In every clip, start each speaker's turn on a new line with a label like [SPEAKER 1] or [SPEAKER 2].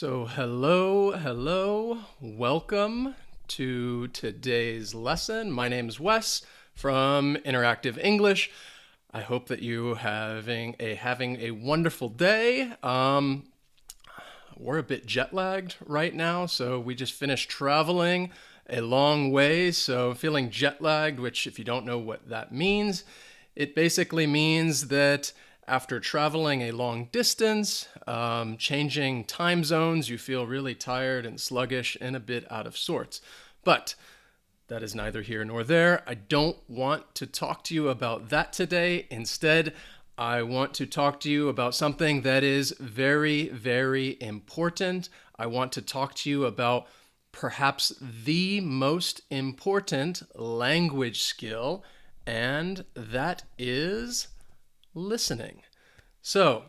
[SPEAKER 1] Hello, welcome to today's lesson. My name is Wes from Interactive English. I hope that you having a wonderful day. We're a bit jet lagged right now, so we just finished traveling a long way, so feeling jet lagged, which if you don't know what that means, it basically means that after traveling a long distance, changing time zones, you feel really tired and sluggish and a bit out of sorts. But that is neither here nor there. I don't want to talk to you about that today. Instead, I want to talk to you about something that is very, very important. I want to talk to you about perhaps the most important language skill, and that is listening. So,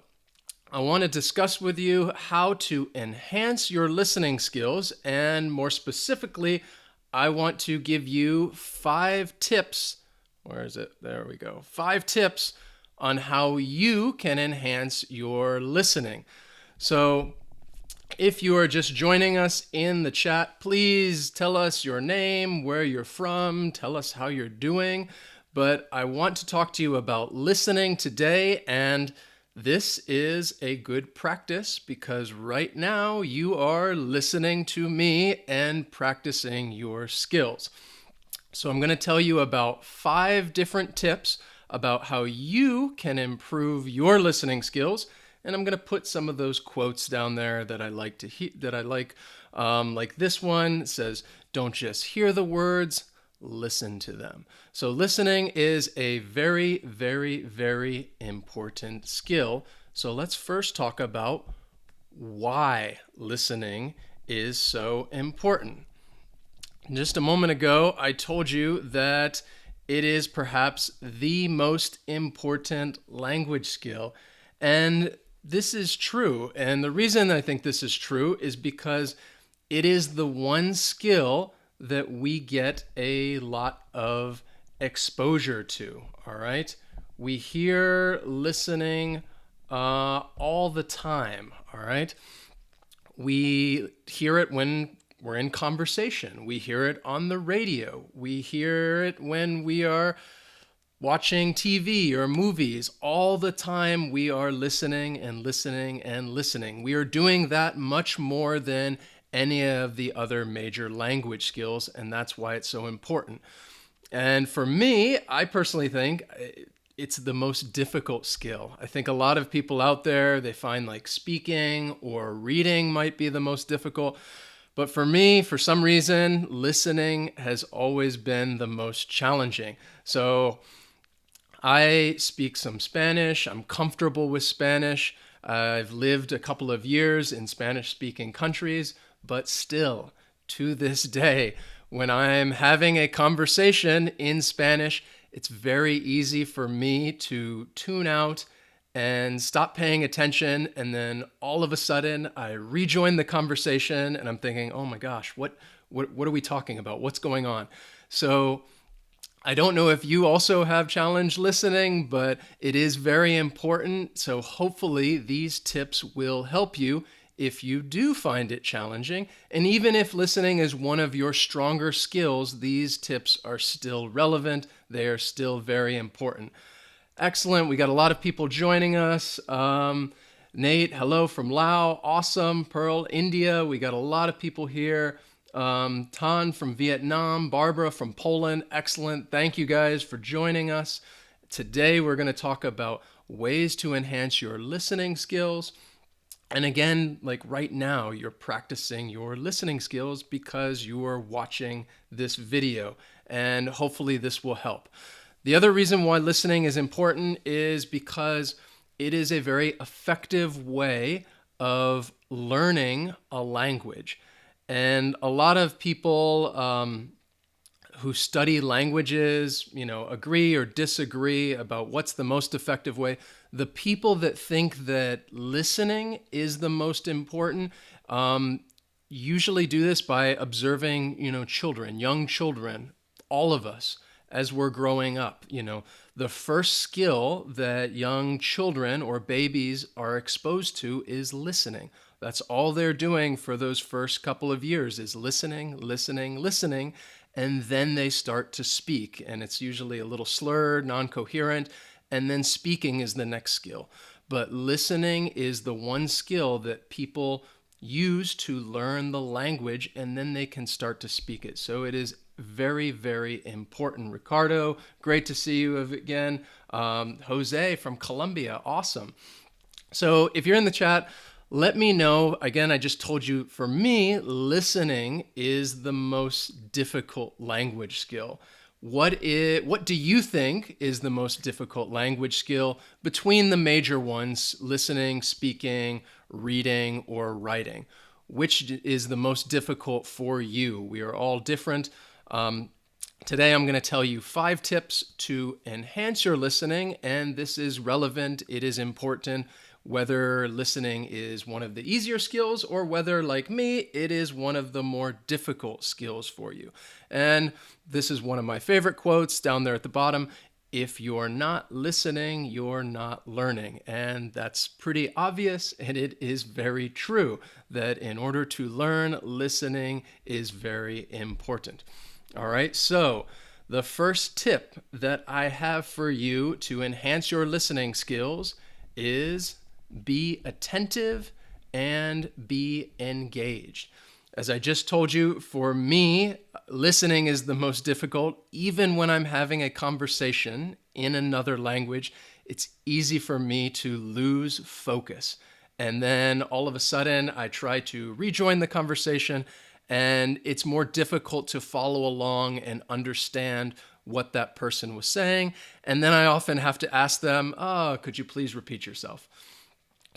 [SPEAKER 1] I want to discuss with you how to enhance your listening skills, and more specifically, I want to give you 5 tips. Where is it? There we go. 5 tips on how you can enhance your listening. So, if you are just joining us in the chat, please tell us your name, where you're from, tell us how you're doing. But I want to talk to you about listening today, and this is a good practice because right now you are listening to me and practicing your skills. So I'm going to tell you about 5 different tips about how you can improve your listening skills. And I'm going to put some of those quotes down there that I like to like this one says, "Don't just hear the words, listen to them." So listening is a very, very, very important skill. So let's first talk about why listening is so important. Just a moment ago, I told you that it is perhaps the most important language skill. And this is true. And the reason I think this is true is because it is the one skill that we get a lot of exposure to. All right. We hear listening all the time. All right. We hear it when we're in conversation. We hear it on the radio. We hear it when we are watching TV or movies. All the time we are listening and listening and listening. We are doing that much more than any of the other major language skills, and that's why it's so important. And for me, I personally think it's the most difficult skill. I think a lot of people out there, they find like speaking or reading might be the most difficult. But for me, for some reason, listening has always been the most challenging. So I speak some Spanish. I'm comfortable with Spanish. I've lived a couple of years in Spanish-speaking countries, but still, to this day, when I'm having a conversation in Spanish, it's very easy for me to tune out and stop paying attention, and then all of a sudden I rejoin the conversation and I'm thinking, oh my gosh, what are we talking about? What's going on? So I don't know if you also have challenge listening, but it is very important. So hopefully these tips will help you if you do find it challenging. And even if listening is one of your stronger skills, these tips are still relevant. They are still very important. Excellent. We got a lot of people joining us. Nate, hello from Laos. Awesome. Pearl, India. We got a lot of people here. Tan from Vietnam. Barbara from Poland. Excellent. Thank you guys for joining us. Today we're going to talk about ways to enhance your listening skills. And again, like right now, you're practicing your listening skills because you are watching this video. And hopefully this will help. The other reason why listening is important is because it is a very effective way of learning a language. And a lot of people who study languages, agree or disagree about what's the most effective way. The people that think that listening is the most important usually do this by observing, children, young children, all of us, as we're growing up. The first skill that young children or babies are exposed to is listening. That's all they're doing for those first couple of years is listening, listening, listening, and then they start to speak. And it's usually a little slurred, non-coherent, and then speaking is the next skill. But listening is the one skill that people use to learn the language, and then they can start to speak it. So it is very, very important. Ricardo, great to see you again. Jose from Colombia, awesome. So if you're in the chat, let me know. Again, I just told you, for me, listening is the most difficult language skill. What do you think is the most difficult language skill between the major ones, listening, speaking, reading, or writing? Which is the most difficult for you? We are all different. Today I'm going to tell you 5 tips to enhance your listening, and this is relevant. It is important whether listening is one of the easier skills or whether, like me, it is one of the more difficult skills for you. And this is one of my favorite quotes down there at the bottom. If you're not listening, you're not learning. And that's pretty obvious, and it is very true that in order to learn, listening is very important. All right, so the first tip that I have for you to enhance your listening skills is be attentive and be engaged. As I just told you, for me, listening is the most difficult. Even when I'm having a conversation in another language, it's easy for me to lose focus. And then all of a sudden, I try to rejoin the conversation, and it's more difficult to follow along and understand what that person was saying. And then I often have to ask them, could you please repeat yourself?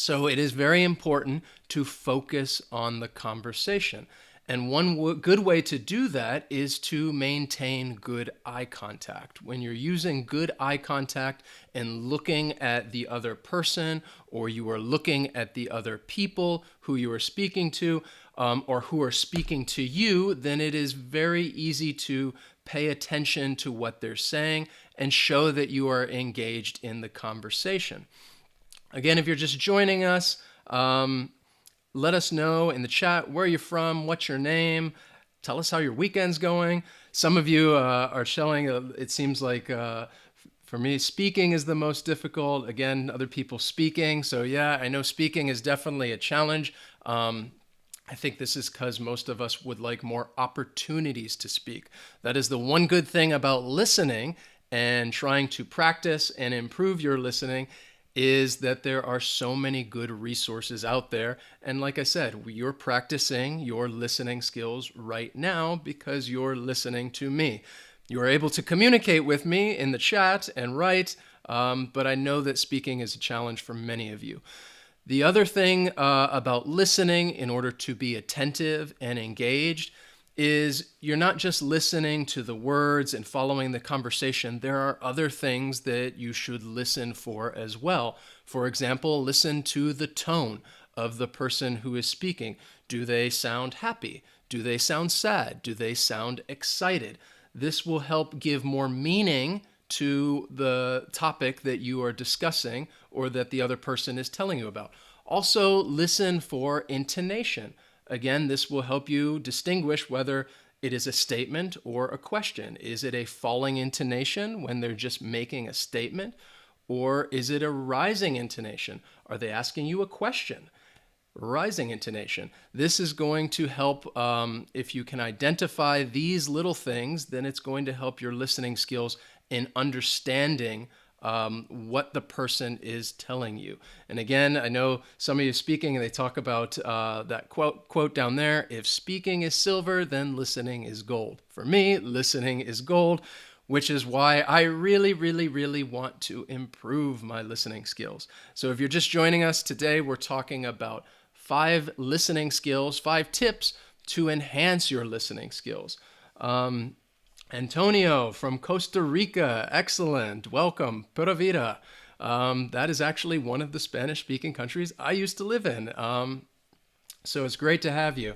[SPEAKER 1] So it is very important to focus on the conversation. And one good way to do that is to maintain good eye contact. When you're using good eye contact and looking at the other person, or you are looking at the other people who you are speaking to, or who are speaking to you, then it is very easy to pay attention to what they're saying and show that you are engaged in the conversation. Again, if you're just joining us, let us know in the chat where you're from, what's your name, tell us how your weekend's going. Some of you are showing, it seems like for me, speaking is the most difficult. Again, other people speaking. So yeah, I know speaking is definitely a challenge. I think this is because most of us would like more opportunities to speak. That is the one good thing about listening and trying to practice and improve your listening, is that there are so many good resources out there. And like I said, you're practicing your listening skills right now because you're listening to me. You're able to communicate with me in the chat and write, but I know that speaking is a challenge for many of you. The other thing about listening in order to be attentive and engaged is you're not just listening to the words and following the conversation. There are other things that you should listen for as well. For example, listen to the tone of the person who is speaking. Do they sound happy? Do they sound sad? Do they sound excited? This will help give more meaning to the topic that you are discussing or that the other person is telling you about. Also, listen for intonation. Again, this will help you distinguish whether it is a statement or a question. Is it a falling intonation when they're just making a statement? Or is it a rising intonation? Are they asking you a question? Rising intonation. This is going to help, if you can identify these little things, then it's going to help your listening skills in understanding what the person is telling you. And again, I know some of you speaking and they talk about that quote down there. If speaking is silver, then listening is gold. For me, listening is gold, which is why I really, really, really want to improve my listening skills. So if you're just joining us today, we're talking about 5 listening skills, 5 tips to enhance your listening skills. Antonio from Costa Rica, excellent. Welcome, Pura Vida. That is actually one of the Spanish-speaking countries I used to live in. So it's great to have you.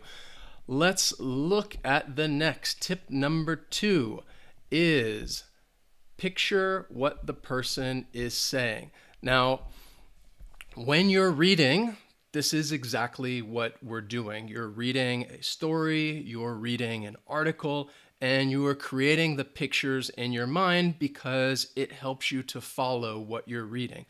[SPEAKER 1] Let's look at the next. Tip number 2 is picture what the person is saying. Now, when you're reading, this is exactly what we're doing. You're reading a story, you're reading an article, and you are creating the pictures in your mind because it helps you to follow what you're reading.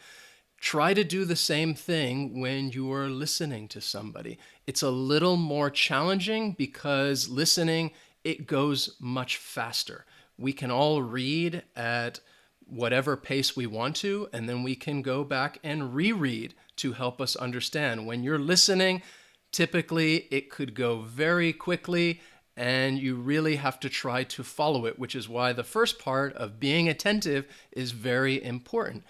[SPEAKER 1] Try to do the same thing when you are listening to somebody. It's a little more challenging because listening, it goes much faster. We can all read at whatever pace we want to, and then we can go back and reread to help us understand. When you're listening, typically it could go very quickly and you really have to try to follow it, which is why the first part of being attentive is very important.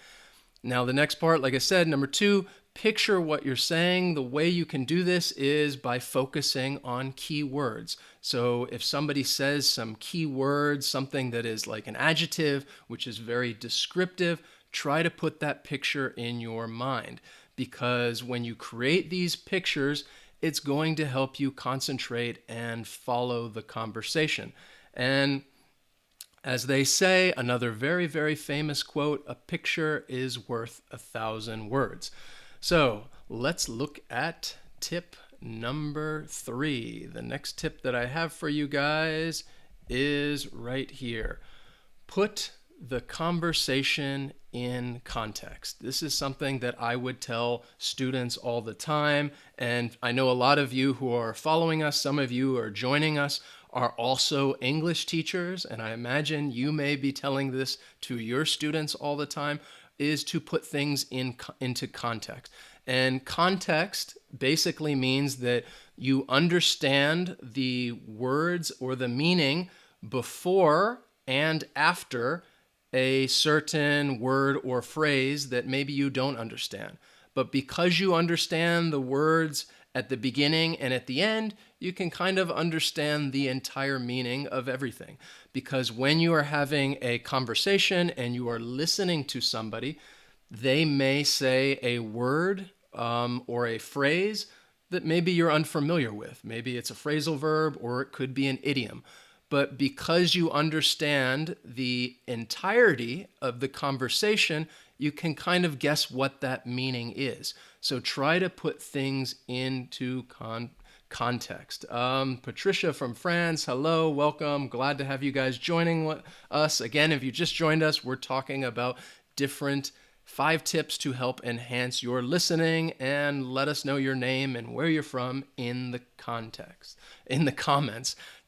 [SPEAKER 1] Now, the next part, like I said, number 2, picture what you're saying. The way you can do this is by focusing on key words. So if somebody says some key words, something that is like an adjective, which is very descriptive, try to put that picture in your mind, because when you create these pictures, it's going to help you concentrate and follow the conversation. And as they say, another very, very famous quote, a picture is worth 1,000 words. So let's look at tip number 3. The next tip that I have for you guys is right here. Put the conversation in context. This is something that I would tell students all the time. And I know a lot of you who are following us, some of you are joining us, are also English teachers. And I imagine you may be telling this to your students all the time, is to put things into context. And context basically means that you understand the words or the meaning before and after a certain word or phrase that maybe you don't understand. But because you understand the words at the beginning and at the end, you can kind of understand the entire meaning of everything. Because when you are having a conversation and you are listening to somebody, they may say a word or a phrase that maybe you're unfamiliar with. Maybe it's a phrasal verb or it could be an idiom. But because you understand the entirety of the conversation, you can kind of guess what that meaning is. So try to put things into context. Patricia from France, hello, welcome. Glad to have you guys joining us. Again, if you just joined us, we're talking about different 5 tips to help enhance your listening, and let us know your name and where you're from in the comments.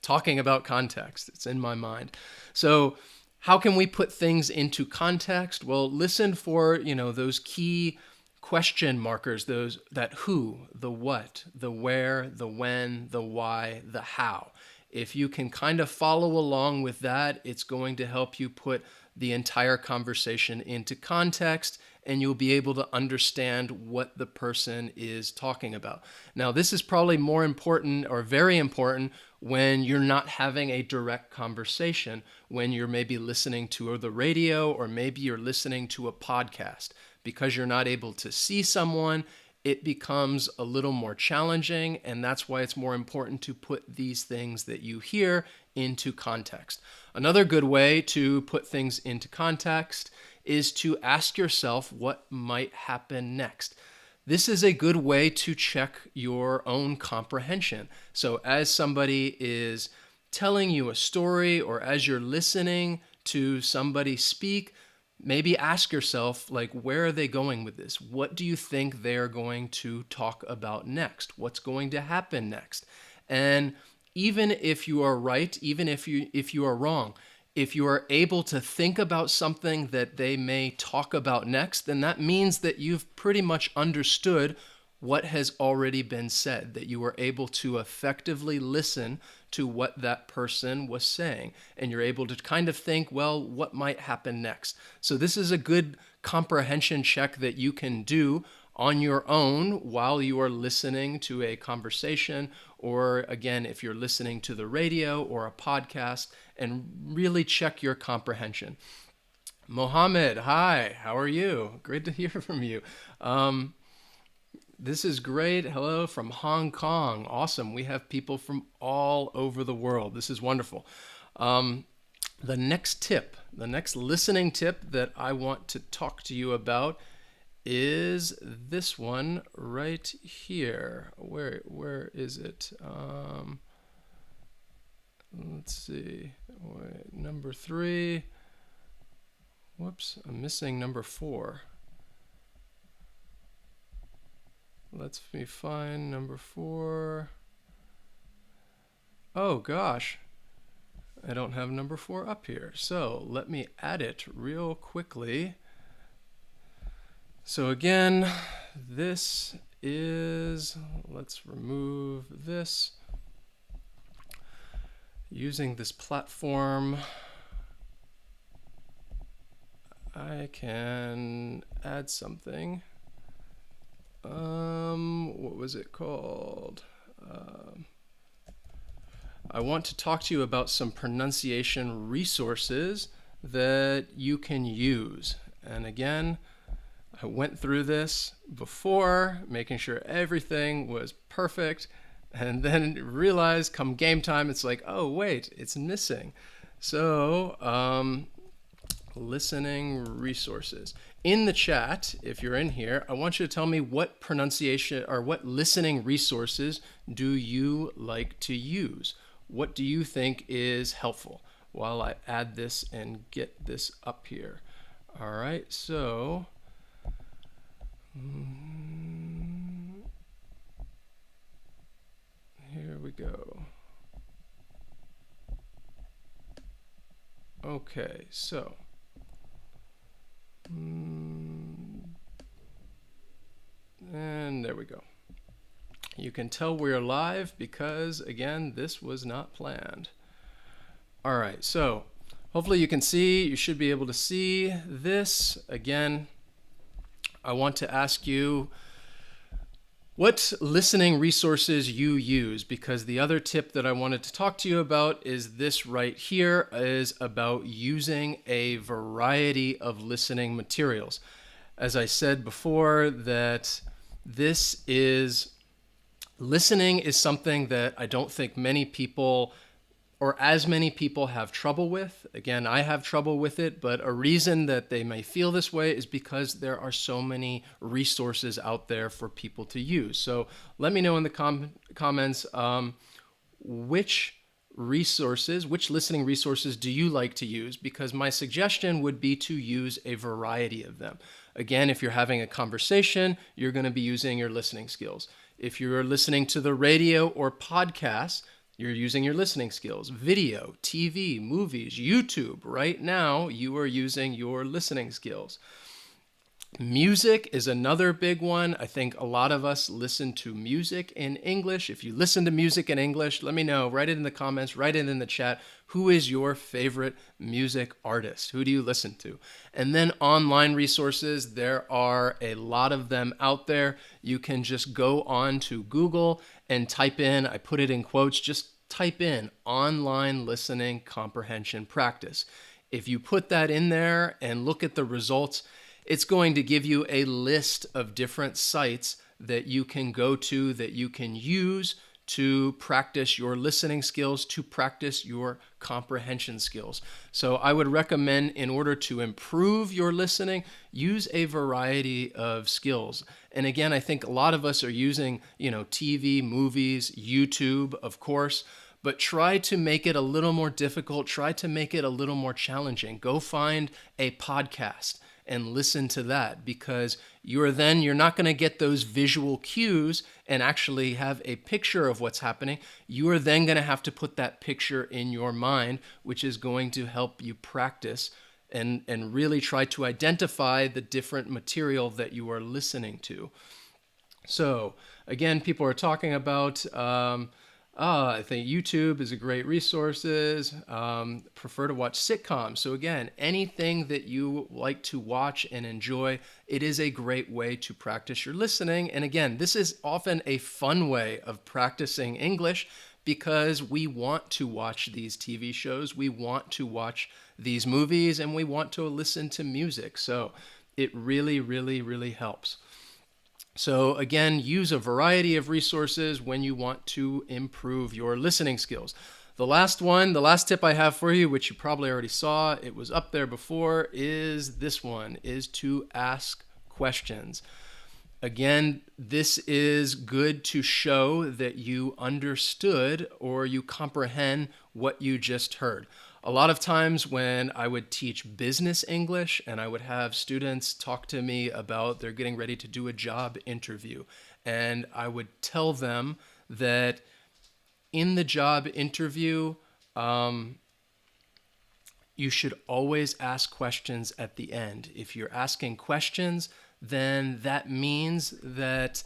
[SPEAKER 1] Talking about context, it's in my mind. So how can we put things into context? Well, listen for, those key question markers, those that who, the what, the where, the when, the why, the how. If you can kind of follow along with that, it's going to help you put the entire conversation into context, and you'll be able to understand what the person is talking about. Now, this is probably more important or very important when you're not having a direct conversation, when you're maybe listening to the radio or maybe you're listening to a podcast. Because you're not able to see someone, it becomes a little more challenging, and that's why it's more important to put these things that you hear into context. Another good way to put things into context is to ask yourself what might happen next. This is a good way to check your own comprehension. So as somebody is telling you a story or as you're listening to somebody speak, maybe ask yourself, where are they going with this? What do you think they're going to talk about next? What's going to happen next? And even if you are right, even if you are wrong, if you are able to think about something that they may talk about next, then that means that you've pretty much understood what has already been said, that you were able to effectively listen to what that person was saying. And you're able to kind of think, well, what might happen next? So this is a good comprehension check that you can do on your own while you are listening to a conversation, or again, if you're listening to the radio or a podcast, and really check your comprehension. Mohammed, hi, how are you? Great to hear from you. This is great. Hello from Hong Kong. Awesome. We have people from all over the world. This is wonderful. The next listening tip that I want to talk to you about is this one right here. Where is it? Let's see. Wait, number 3. Whoops, I'm missing number 4. Let me find number 4. Oh gosh, I don't have number 4 up here. So let me add it real quickly. So again, this is, let's remove this. Using this platform, I can add something. What was it called? I want to talk to you about some pronunciation resources that you can use. And again, I went through this before, making sure everything was perfect, and then realized come game time, it's like, oh wait, it's missing. So, listening resources. In the chat, if you're in here, I want you to tell me what pronunciation or what listening resources do you like to use? What do you think is helpful? While I add this and get this up here. All right, so here we go. Okay, so and there we go. You can tell we're live because, again, this was not planned. All right, so hopefully you can see, you should be able to see this. Again, I want to ask you what listening resources you use, because the other tip that I wanted to talk to you about is this right here, is about using a variety of listening materials. As I said before, that listening is something that I don't think many people or as many people have trouble with. Again, I have trouble with it, but a reason that they may feel this way is because there are so many resources out there for people to use. So let me know in the comments which listening resources do you like to use, because my suggestion would be to use a variety of them. Again, if you're having a conversation, you're going to be using your listening skills. If you're listening to the radio or podcasts, you're using your listening skills. Video, TV, movies, YouTube. Right now, you are using your listening skills. Music is another big one. I think a lot of us listen to music in English. If you listen to music in English, let me know. Write it in the comments, write it in the chat. Who is your favorite music artist? Who do you listen to? And then online resources, there are a lot of them out there. You can just go on to Google and type in, I put it in quotes, just type in online listening comprehension practice. If you put that in there and look at the results, it's going to give you a list of different sites that you can go to, that you can use to practice your listening skills, to practice your comprehension skills. So I would recommend, in order to improve your listening, use a variety of skills. And again, I think a lot of us are using, TV, movies, YouTube, of course, but try to make it a little more difficult. Try to make it a little more challenging. Go find a podcast and listen to that, because you're not going to get those visual cues and actually have a picture of what's happening. You are then going to have to put that picture in your mind, which is going to help you practice and really try to identify the different material that you are listening to. So again, people are talking about I think YouTube is a great resource. Prefer to watch sitcoms. So again, anything that you like to watch and enjoy, it is a great way to practice your listening. And again, this is often a fun way of practicing English, because we want to watch these TV shows, we want to watch these movies, and we want to listen to music. So it really, really, really helps. So again, use a variety of resources when you want to improve your listening skills. The last tip I have for you, which you probably already saw, it was up there before, is this one, is to ask questions. Again, this is good to show that you understood or you comprehend what you just heard. A lot of times when I would teach business English and I would have students talk to me about they're getting ready to do a job interview, and I would tell them that in the job interview, you should always ask questions at the end. If you're asking questions, then that means that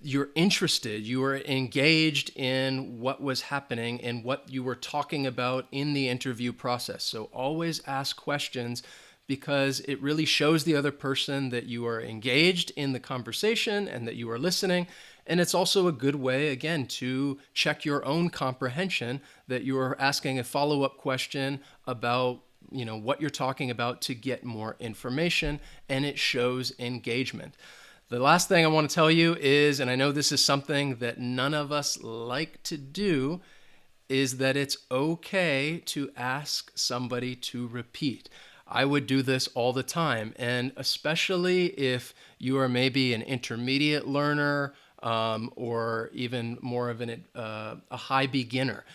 [SPEAKER 1] you're interested, you are engaged in what was happening and what you were talking about in the interview process. So always ask questions because it really shows the other person that you are engaged in the conversation and that you are listening. And it's also a good way, again, to check your own comprehension, that you are asking a follow-up question about what you're talking about to get more information, and it shows engagement. The last thing I want to tell you is, and I know this is something that none of us like to do, is that it's okay to ask somebody to repeat. I would do this all the time, and especially if you are maybe an intermediate learner or even more of a high beginner.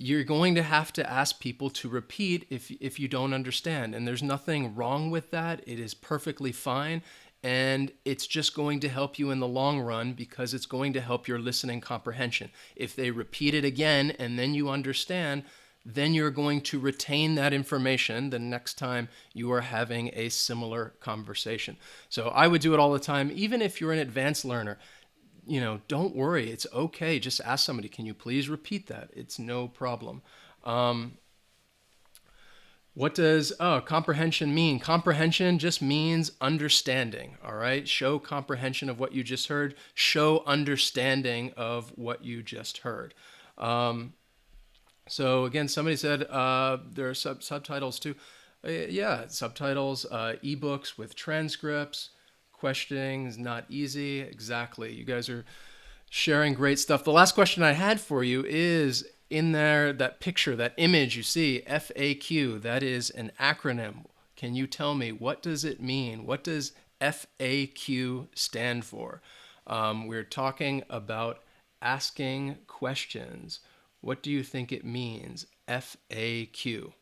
[SPEAKER 1] You're going to have to ask people to repeat if you don't understand, and there's nothing wrong with that. It is perfectly fine. And it's just going to help you in the long run because it's going to help your listening comprehension. If they repeat it again and then you understand, then you're going to retain that information the next time you are having a similar conversation. So I would do it all the time, even if you're an advanced learner. Don't worry. It's okay. Just ask somebody, can you please repeat that? It's no problem. What does comprehension mean? Comprehension just means understanding, all right? Show comprehension of what you just heard. Show understanding of what you just heard. So again, somebody said there are subtitles too. Yeah, subtitles, ebooks with transcripts, questioning is not easy. Exactly. You guys are sharing great stuff. The last question I had for you is, in there, that picture, that image you see, FAQ, that is an acronym. Can you tell me, what does it mean? What does FAQ stand for? We're talking about asking questions. What do you think it means, FAQ?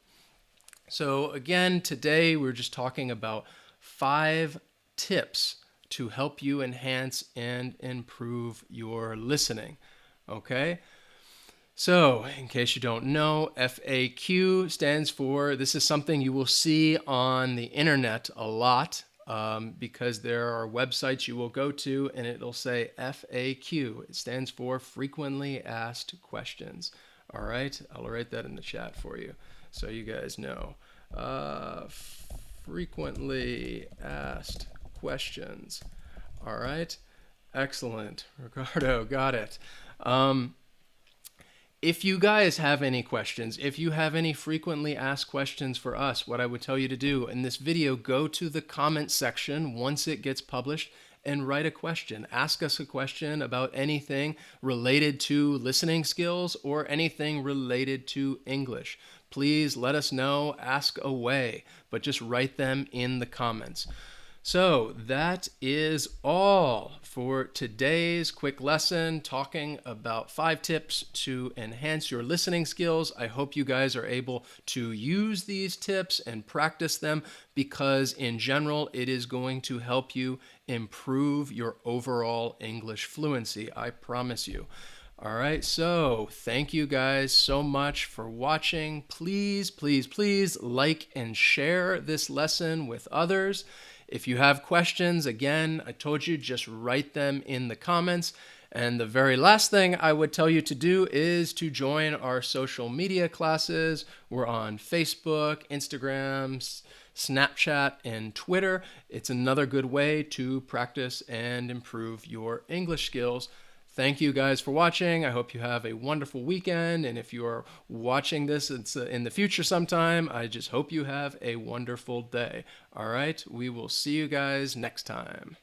[SPEAKER 1] So again, today we're just talking about 5 tips to help you enhance and improve your listening. Okay? So, in case you don't know, FAQ stands for, this is something you will see on the internet a lot because there are websites you will go to and it'll say FAQ. It stands for Frequently Asked Questions. All right, I'll write that in the chat for you so you guys know. Frequently Asked Questions. All right, excellent. Ricardo, got it. If you guys have any questions, if you have any frequently asked questions for us, what I would tell you to do in this video, go to the comment section once it gets published and write a question. Ask us a question about anything related to listening skills or anything related to English. Please let us know, ask away, but just write them in the comments. So that is all for today's quick lesson, talking about 5 tips to enhance your listening skills. I hope you guys are able to use these tips and practice them because in general, it is going to help you improve your overall English fluency. I promise you. All right, so thank you guys so much for watching. Please, please, please like and share this lesson with others. If you have questions, again, I told you, just write them in the comments. And the very last thing I would tell you to do is to join our social media classes. We're on Facebook, Instagram, Snapchat, and Twitter. It's another good way to practice and improve your English skills. Thank you guys for watching. I hope you have a wonderful weekend. And if you are watching this in the future sometime, I just hope you have a wonderful day. All right, we will see you guys next time.